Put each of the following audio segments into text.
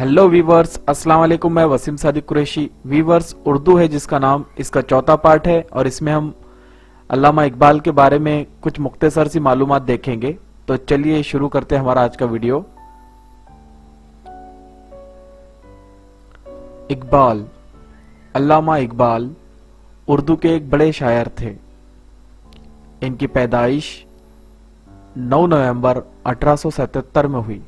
Hello viewers, अस्सलाम वालेकुम। मैं वसीम सादिक कुरैशी। वीवर्स, उर्दू है जिसका नाम, इसका चौथा पार्ट है और इसमें हम अल्लामा इकबाल के बारे में कुछ मुख्तसर सी मालूमात देखेंगे। तो चलिए शुरू करते हैं हमारा आज का वीडियो। इकबाल, अल्लामा इकबाल उर्दू के एक बड़े शायर थे। इनकी पैदाइश 9 नवंबर 1877 में हुई।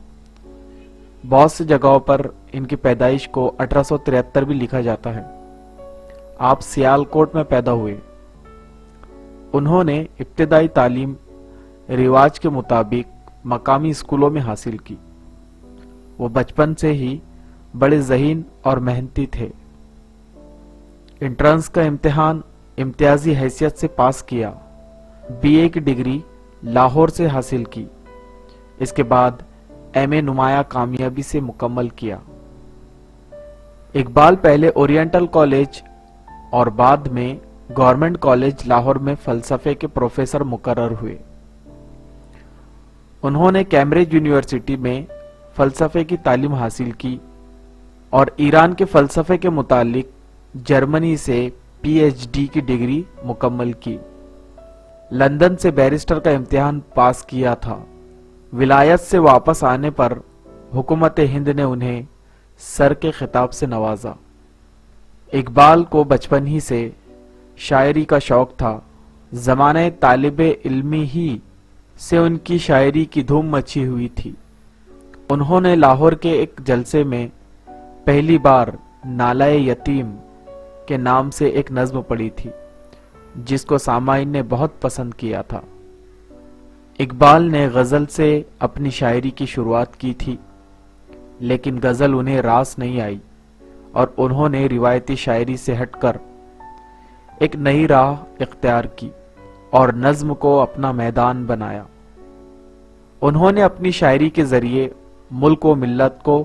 बहुत सी जगहों पर इनकी पैदाइश को 1873 भी लिखा जाता है। आप सियालकोट में पैदा हुए। उन्होंने इब्तिदाई तालीम रिवाज के मुताबिक मकामी स्कूलों में हासिल की। वो बचपन से ही बड़े ज़हीन और मेहनती थे। इंट्रेंस का इम्तिहान इम्तियाजी हैसियत से पास किया। बीए की डिग्री लाहौर से हासिल की। इसके बाद एमए नुमाया कामयाबी से मुकम्मल किया। इकबाल पहले ओरिएंटल कॉलेज और बाद में गवर्नमेंट कॉलेज लाहौर में फलसफे के प्रोफेसर मुकर्रर हुए। उन्होंने कैम्ब्रिज यूनिवर्सिटी में फलसफे की तालीम हासिल की और ईरान के फलसफे के मुतालिक जर्मनी से पीएचडी की डिग्री मुकम्मल की। लंदन से बैरिस्टर का इम्तिहान पास किया था। विलायत से वापस आने पर हुकूमत हिंद ने उन्हें सर के खिताब से नवाजा। इकबाल को बचपन ही से शायरी का शौक था। ज़माने तालिबे इल्मी ही से उनकी शायरी की धूम मची हुई थी। उन्होंने लाहौर के एक जलसे में पहली बार नालाए यतीम के नाम से एक नज्म पढ़ी थी, जिसको सामाईन ने बहुत पसंद किया था। इकबाल ने गजल से अपनी शायरी की शुरुआत की थी, लेकिन गजल उन्हें रास नहीं आई और उन्होंने रिवायती शायरी से हटकर एक नई राह इख्तियार की और नज्म को अपना मैदान बनाया। उन्होंने अपनी शायरी के जरिए मुल्क व मिल्लत को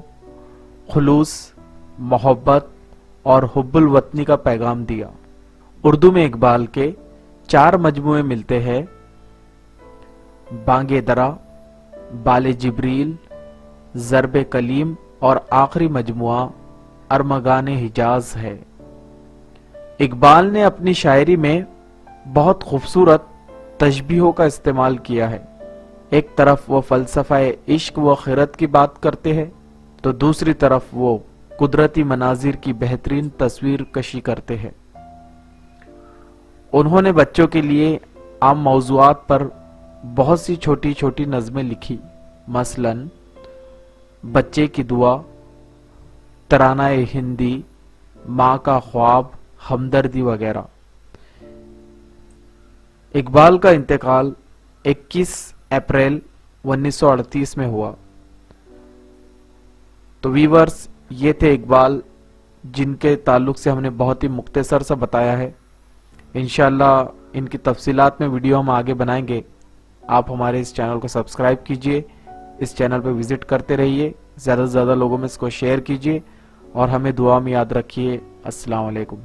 खुलूस, मोहब्बत और हुब्बुल वतनी का पैगाम दिया। उर्दू में इकबाल के 4 मजमूए मिलते हैं: बांगे दरा, बाले जिब्रील, ज़रबे कलीम और आखिरी मजमुआ अरमगाने हिजाज है। इकबाल ने अपनी शायरी में बहुत खूबसूरत तशबीहों का इस्तेमाल किया है। एक तरफ वो फलसफा इश्क व खिरत की बात करते हैं, तो दूसरी तरफ वो कुदरती मनाजिर की बेहतरीन तस्वीर कशी करते हैं। उन्होंने बच्चों के लिए आम मौज़ूआत पर बहुत सी छोटी छोटी नज़में लिखी, मसलन बच्चे की दुआ, तरानाए हिंदी, माँ का ख्वाब, हमदर्दी वगैरह। इकबाल का इंतकाल 21 अप्रैल 1938 में हुआ। तो वीवर्स, ये थे इकबाल, जिनके ताल्लुक से हमने बहुत ही मुख्तसर सा बताया है। इंशाअल्लाह इनकी तफसीलात में वीडियो हम आगे बनाएंगे। आप हमारे इस चैनल को सब्सक्राइब कीजिए, इस चैनल पर विजिट करते रहिए, ज़्यादा से ज़्यादा लोगों में इसको शेयर कीजिए और हमें दुआ में याद रखिए। अस्सलाम वालेकुम।